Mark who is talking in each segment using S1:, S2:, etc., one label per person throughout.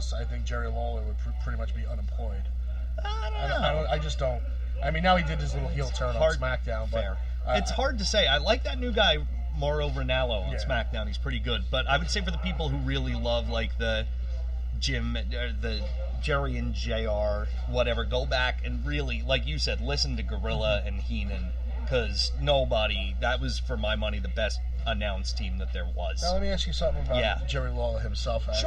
S1: us, I think Jerry Lawler would pretty much be unemployed.
S2: I don't know.
S1: I just don't. I mean, now he did his little heel turn on SmackDown, but
S2: it's hard to say. I like that new guy, Mauro Ranallo, on SmackDown. He's pretty good. But I would say for the people who really love like the Jerry and JR, whatever, go back and really, like you said, listen to Gorilla and Heenan, because that was, for my money, the best announced team that there was.
S1: Now let me ask you something about Jerry Lawler himself. As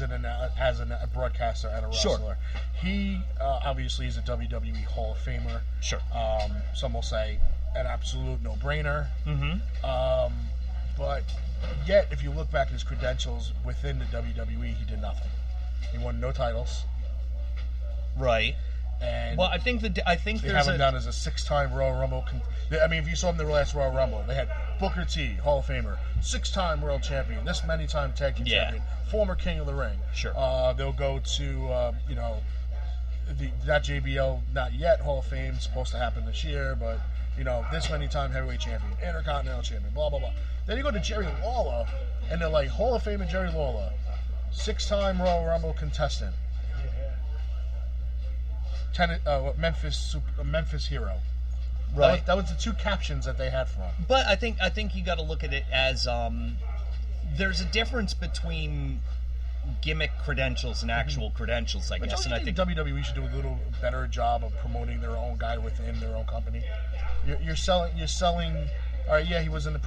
S1: a broadcaster and a wrestler.
S2: Sure.
S1: He obviously is a WWE Hall of Famer.
S2: Sure.
S1: Some will say an absolute no-brainer.
S2: Mm-hmm.
S1: But yet, if you look back at his credentials within the WWE, he did nothing. He won no titles.
S2: Right.
S1: And
S2: well, I think they have
S1: him down as a 6-time Royal Rumble. I mean, if you saw him in the last Royal Rumble, they had Booker T, Hall of Famer, 6-time World Champion, this many time Tag Team Champion, former King of the Ring.
S2: Sure.
S1: They'll go to that JBL not yet Hall of Fame, supposed to happen this year, but this many time Heavyweight Champion, Intercontinental Champion, blah blah blah. Then you go to Jerry Lawler, and they're like Hall of Famer Jerry Lawler, 6-time Royal Rumble contestant. Memphis hero.
S2: Right.
S1: That was the two captions that they had for him.
S2: But I think you got to look at it as there's a difference between gimmick credentials and actual credentials, I guess.
S1: And I think WWE should do a little better job of promoting their own guy within their own company. You're selling. All right, yeah, he was in the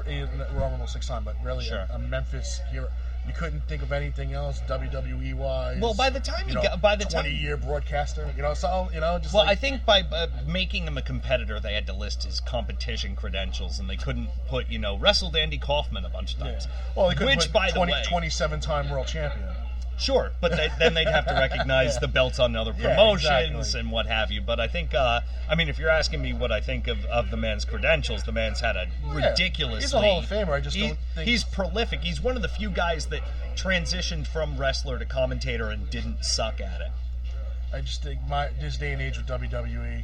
S1: Royal Rumble 6-time, but really a Memphis hero. You couldn't think of anything else WWE wise.
S2: Well, by the time
S1: 20-year broadcaster, just.
S2: Well, I think by making him a competitor, they had to list his competition credentials, and they couldn't put wrestled Andy Kaufman a bunch of times.
S1: Yeah. Well, they couldn't put 27-time world champion.
S2: Sure, but then they'd have to recognize the belts on other promotions and what have you. But I think, if you're asking me what I think of the man's credentials, the man's had a ridiculously...
S1: He's a Hall of Famer, I just don't think...
S2: He's prolific. He's one of the few guys that transitioned from wrestler to commentator and didn't suck at it.
S1: I just think this day and age with WWE...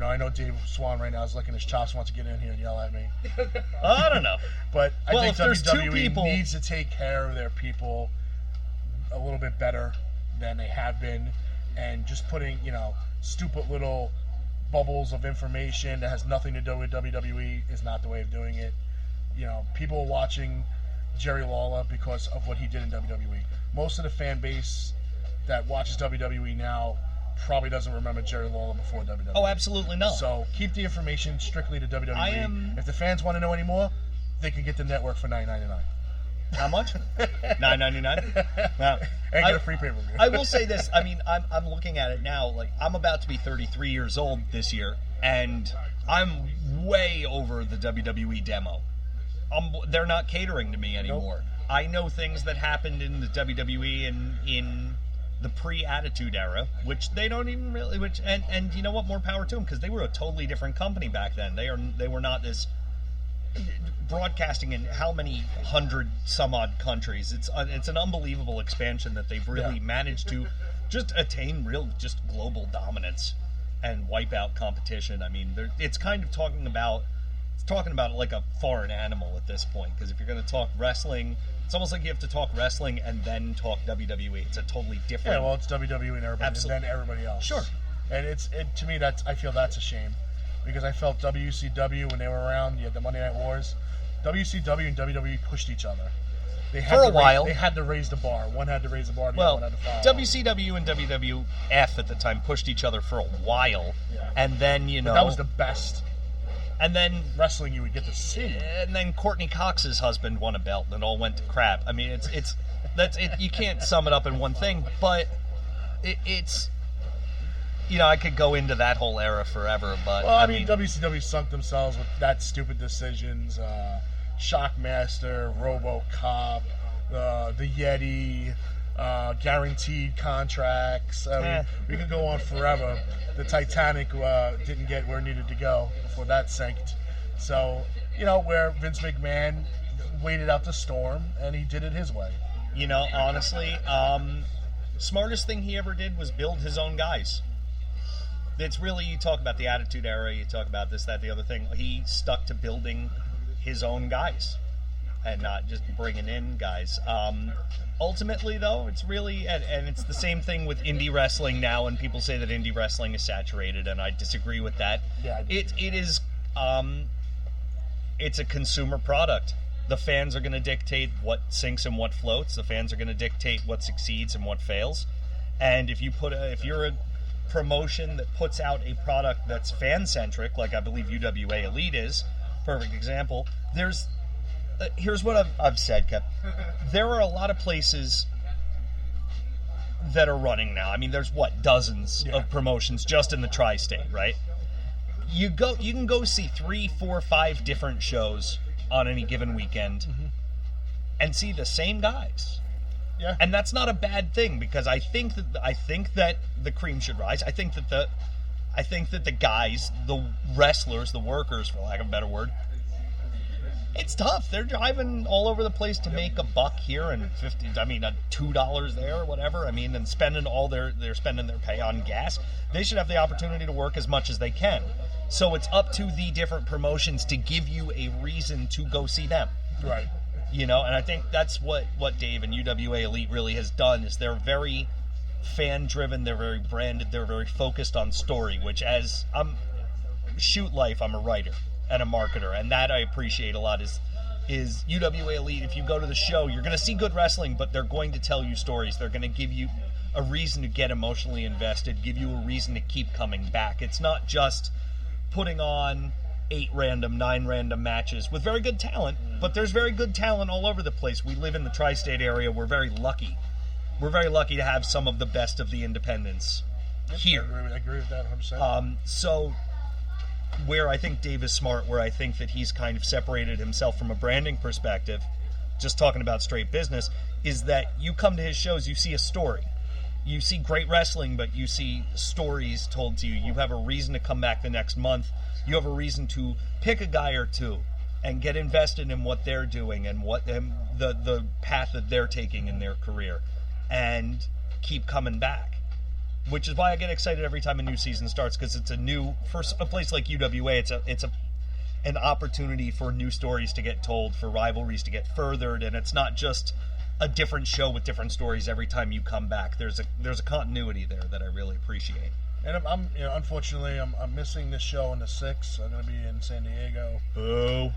S1: I know Dave Swan right now is licking his chops, wants to get in here and yell at me.
S2: I don't know.
S1: But I think WWE needs to take care of their people a little bit better than they have been, and just putting stupid little bubbles of information that has nothing to do with WWE is not the way of doing it. People are watching Jerry Lawler because of what he did in WWE. Most of the fan base that watches WWE now probably doesn't remember Jerry Lawler before WWE.
S2: Oh, absolutely not.
S1: So keep the information strictly to WWE. If the fans want to know any more, they can get the network for $9.99.
S2: How much? $9.99. Wow.
S1: And get a free pay-per-view.
S2: I will say this. I'm looking at it now. Like, I'm about to be 33 years old this year, and I'm way over the WWE demo. They're not catering to me anymore. Nope. I know things that happened in the WWE and in the pre-Attitude Era, which they don't even really. And you know what? More power to them, because they were a totally different company back then. They were not this. Broadcasting in how many 100-some-odd countries. It's an unbelievable expansion that they've really managed to just attain just global dominance and wipe out competition. I mean, it's kind of talking about it like a foreign animal at this point, because if you're going to talk wrestling, it's almost like you have to talk wrestling and then talk WWE. It's a totally different...
S1: Yeah, well, it's WWE and everybody, and then everybody else.
S2: Sure.
S1: And to me, I feel that's a shame. Because I felt WCW, when they were around, you had the Monday Night Wars, WCW and WWE pushed each other.
S2: For a while.
S1: They had to raise the bar. One had to raise the bar, the other one had to follow.
S2: WCW and WWF at the time pushed each other for a while. Yeah. And then,
S1: But that was the best.
S2: And then...
S1: wrestling you would get to see.
S2: And then Courtney Cox's husband won a belt, and it all went to crap. I mean, it's you can't sum it up in one thing, but it's... I could go into that whole era forever, but...
S1: Well, I mean, WCW sunk themselves with that stupid decisions, Shockmaster, RoboCop, the Yeti, guaranteed contracts. We could go on forever. The Titanic didn't get where it needed to go before that sank. So, where Vince McMahon waited out the storm, and he did it his way.
S2: Honestly, smartest thing he ever did was build his own guys. It's really, you talk about the Attitude Era, you talk about this, that, the other thing. He stuck to building his own guys. and not just bringing in guys. Ultimately, though, it's really, and it's the same thing with indie wrestling now, and people say that indie wrestling is saturated, and I disagree with that.
S1: Yeah,
S2: it is, it's a consumer product. The fans are going to dictate what sinks and what floats. The fans are going to dictate what succeeds and what fails. And if you're a promotion that puts out a product that's fan-centric, like I believe UWA Elite is, perfect example, here's what I've said, Kev. There are a lot of places that are running now. I mean, there's dozens of promotions just in the tri-state, right? You can go see 3, 4, 5 different shows on any given weekend and see the same guys.
S1: Yeah.
S2: And that's not a bad thing, because I think that the cream should rise. I think that the guys, the wrestlers, the workers, for lack of a better word, it's tough. They're driving all over the place to make a buck here and $2 there or whatever. I mean, and spending they're spending their pay on gas. They should have the opportunity to work as much as they can. So it's up to the different promotions to give you a reason to go see them.
S1: Right.
S2: And I think that's what Dave and UWA Elite really has done, is they're very fan-driven, they're very branded, they're very focused on story, which as I'm a writer and a marketer, and that I appreciate a lot is UWA Elite. If you go to the show, you're going to see good wrestling, but they're going to tell you stories. They're going to give you a reason to get emotionally invested, give you a reason to keep coming back. It's not just putting on 9 random matches with very good talent, but there's very good talent all over the place. We live in the tri-state area. We're very lucky. We're very lucky to have some of the best of the independents here.
S1: I agree with that 100%.
S2: So where I think Dave is smart, where I think that he's kind of separated himself from a branding perspective, just talking about straight business, is that you come to his shows, you see a story. You see great wrestling, but you see stories told to you. You have a reason to come back the next month. You have a reason to pick a guy or two and get invested in what they're doing and the path that they're taking in their career, and keep coming back. Which is why I get excited every time a new season starts, because it's for a place like UWA, it's an opportunity for new stories to get told, for rivalries to get furthered, and it's not just a different show with different stories every time you come back. There's a continuity there that I really appreciate.
S1: And I'm unfortunately, I'm missing this show on the 6th. I'm going to be in San Diego.
S2: Oh.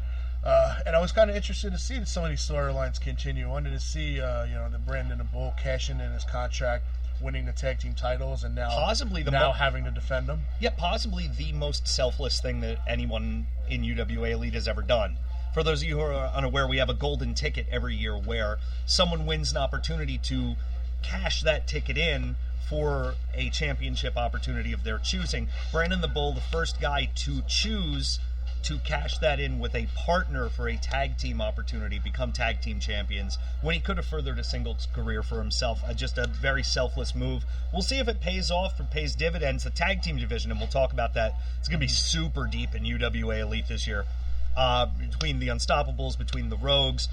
S1: And I was kind of interested to see some of these storylines continue. I wanted to see, the Brandon the Bull cashing in his contract, winning the tag team titles, and now having to defend them.
S2: Yeah, possibly the most selfless thing that anyone in UWA Elite has ever done. For those of you who are unaware, we have a golden ticket every year where someone wins an opportunity to cash that ticket in for a championship opportunity of their choosing. Brandon the Bull, the first guy to choose to cash that in with a partner for a tag team opportunity, become tag team champions, when he could have furthered a singles career for himself. Just a very selfless move. We'll see if it pays off or pays dividends. The tag team division, and we'll talk about that, it's going to be super deep in UWA Elite this year. Between the Unstoppables, between the Rogues,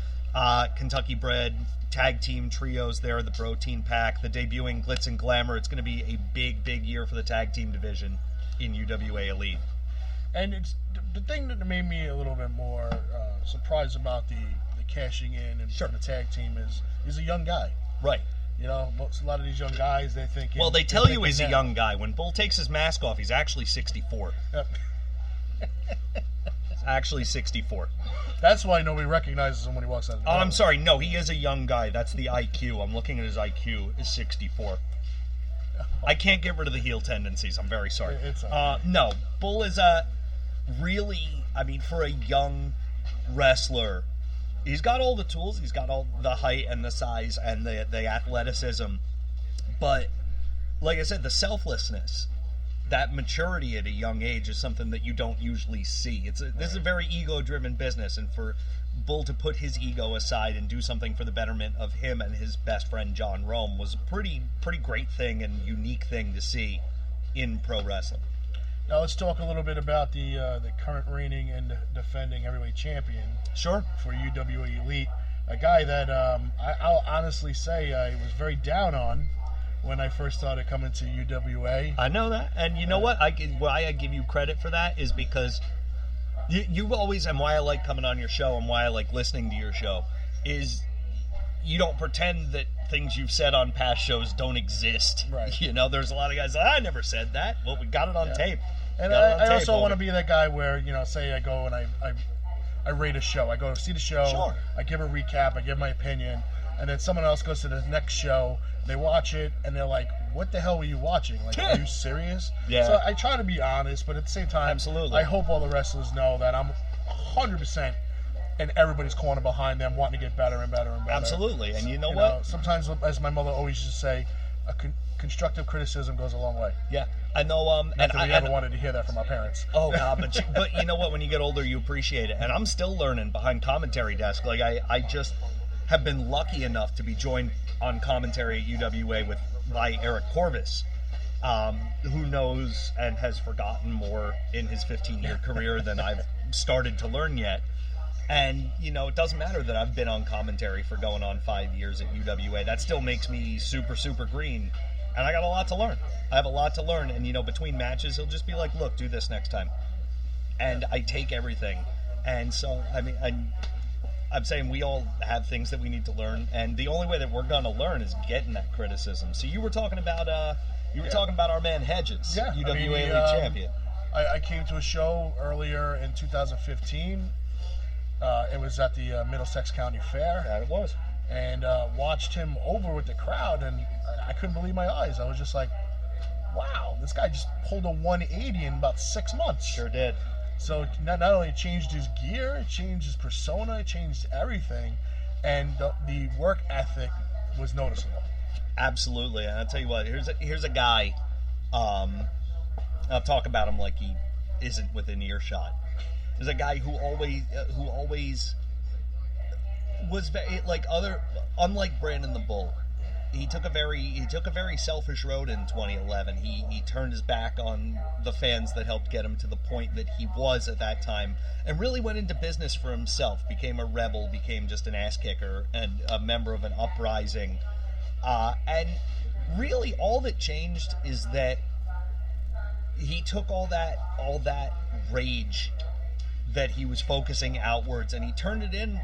S2: Kentucky Bred, tag team trios there, the Bro Teen Pack, the debuting Glitz and Glamour. It's going to be a big, big year for the tag team division in UWA Elite.
S1: And it's the thing that made me a little bit more surprised about the cashing in and the tag team is a young guy.
S2: Right.
S1: A lot of these young guys, they think...
S2: Well, they tell you he's a young guy. When Bull takes his mask off, he's actually 64.
S1: Yep.
S2: Actually 64.
S1: That's why nobody recognizes him when he walks out the door.
S2: Oh, I'm sorry. No, he is a young guy. That's the IQ. I'm looking at his IQ. Is 64. I can't get rid of the heel tendencies. I'm very sorry. No, Bull is for a young wrestler, he's got all the tools. He's got all the height and the size and the athleticism. But, like I said, the selflessness, that maturity at a young age is something that you don't usually see. This is a very ego-driven business, and for Bull to put his ego aside and do something for the betterment of him and his best friend John Rome was a pretty great thing and unique thing to see in pro wrestling.
S1: Now let's talk a little bit about the current reigning and defending heavyweight champion.
S2: Sure.
S1: For UWA Elite, a guy that I'll honestly say I was very down on when I first started coming to UWA.
S2: I know that, and you know what? Why I give you credit for that is because You always, and why I like coming on your show and why I like listening to your show, is you don't pretend that things you've said on past shows don't exist.
S1: Right.
S2: You know, there's a lot of guys I never said that. Well, we got it on tape.
S1: And I also want to be that guy where, you know, say I go and I rate a show. I go see the show.
S2: Sure.
S1: I give a recap. I give my opinion. And then someone else goes to the next show. They watch it, and they're like, what the hell were you watching? Like, are you serious?
S2: Yeah.
S1: So I try to be honest, but at the same time,
S2: Absolutely.
S1: I hope all the wrestlers know that I'm 100% in everybody's corner behind them, wanting to get better and better and better.
S2: Absolutely. And you know what?
S1: Sometimes, as my mother always used to say, constructive criticism goes a long way.
S2: Yeah. I know.
S1: Not that we ever wanted to hear that from our parents.
S2: Oh God, but you know what? When you get older, you appreciate it. And I'm still learning behind commentary desk. Like I just have been lucky enough to be joined on commentary at UWA by Eric Corvus, who knows and has forgotten more in his 15-year career than I've started to learn yet. And, you know, it doesn't matter that I've been on commentary for going on 5 years at UWA. That still makes me super, super green. And I got a lot to learn. I have a lot to learn. And, you know, between matches, he'll just be like, look, do this next time. And I take everything. And so, I mean, I'm saying we all have things that we need to learn. And the only way that we're going to learn is getting that criticism. So you were talking about talking about our man Hedges, UWA League champion.
S1: I came to a show earlier in 2015. It was at the Middlesex County Fair.
S2: Yeah, it was.
S1: And watched him over with the crowd, and I couldn't believe my eyes. I was just like, wow, this guy just pulled a 180 in about 6 months.
S2: Sure did.
S1: So not only it changed his gear, it changed his persona, it changed everything, and the work ethic was noticeable.
S2: Absolutely. And I'll tell you what, here's a guy, I'll talk about him like he isn't within earshot. There's a guy who always was unlike Brandon the Bull. He took a very selfish road in 2011. He turned his back on the fans that helped get him to the point that he was at that time, and really went into business for himself. Became a rebel, became just an ass kicker and a member of an uprising. And really, all that changed is that he took all that rage that he was focusing outwards, and he turned it in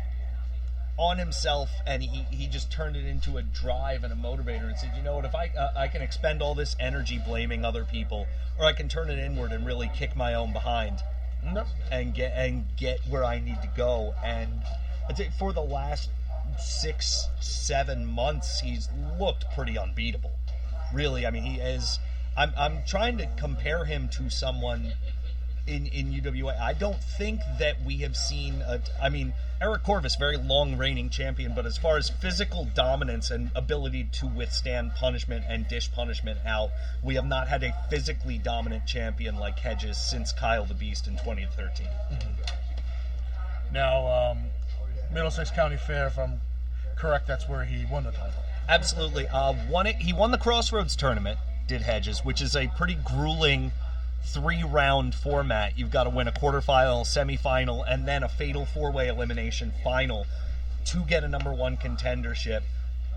S2: on himself, and he just turned it into a drive and a motivator, and said, you know what, if I can expend all this energy blaming other people, or I can turn it inward and really kick my own behind, and get where I need to go. And I'd say for the last 6-7 months, he's looked pretty unbeatable. Really, I mean, he is. I'm trying to compare him to someone in UWA. I don't think that we have seen Eric Corvus, very long reigning champion, but as far as physical dominance and ability to withstand punishment and dish punishment out, we have not had a physically dominant champion like Hedges since Kyle the Beast in 2013.
S1: Mm-hmm. Now, Middlesex County Fair, if I'm correct, that's where he won the title.
S2: Absolutely. He won the Crossroads tournament, did Hedges, which is a pretty grueling 3-round format. You've got to win a quarterfinal, semifinal, and then a fatal 4-way elimination final to get a number 1 contendership.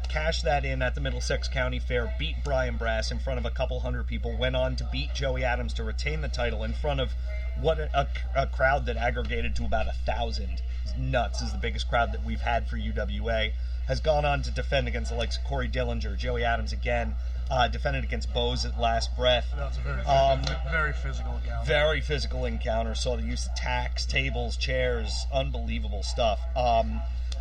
S2: Cashed that in at the Middlesex County Fair, beat Brian Brass in front of a couple hundred people, went on to beat Joey Adams to retain the title in front of a crowd that aggregated to about 1,000. It's nuts. This is the biggest crowd that we've had for UWA. Has gone on to defend against the likes of Corey Dillinger, Joey Adams again, defended against Bose at last breath.
S1: That was a very physical encounter.
S2: Very physical encounter. Saw the use of tacks, tables, chairs, unbelievable stuff.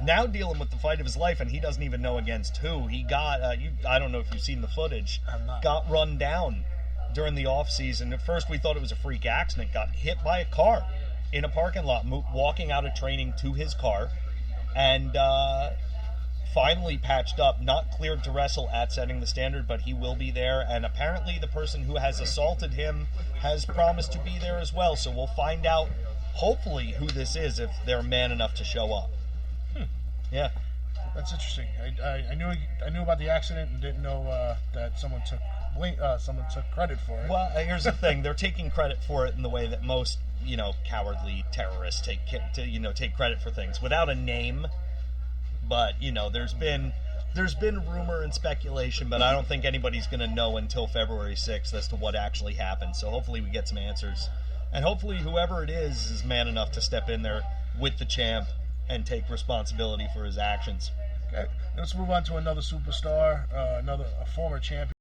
S2: Now dealing with the fight of his life, and he doesn't even know against who. He got, I don't know if you've seen the footage, got run down during the off-season. At first we thought it was a freak accident, got hit by a car in a parking lot, walking out of training to his car, and finally patched up, not cleared to wrestle at Setting the Standard, but he will be there, and apparently the person who has assaulted him has promised to be there as well, so we'll find out, hopefully, who this is if they're man enough to show up. Yeah.
S1: That's interesting. I knew about the accident and didn't know that someone took credit for it.
S2: Well, here's the thing. They're taking credit for it in the way that most, cowardly terrorists take credit for things without a name. But, there's been rumor and speculation, but I don't think anybody's going to know until February 6th as to what actually happened. So hopefully we get some answers And hopefully whoever it is man enough to step in there with the champ and take responsibility for his actions.
S1: Okay, let's move on to another superstar, a former champion.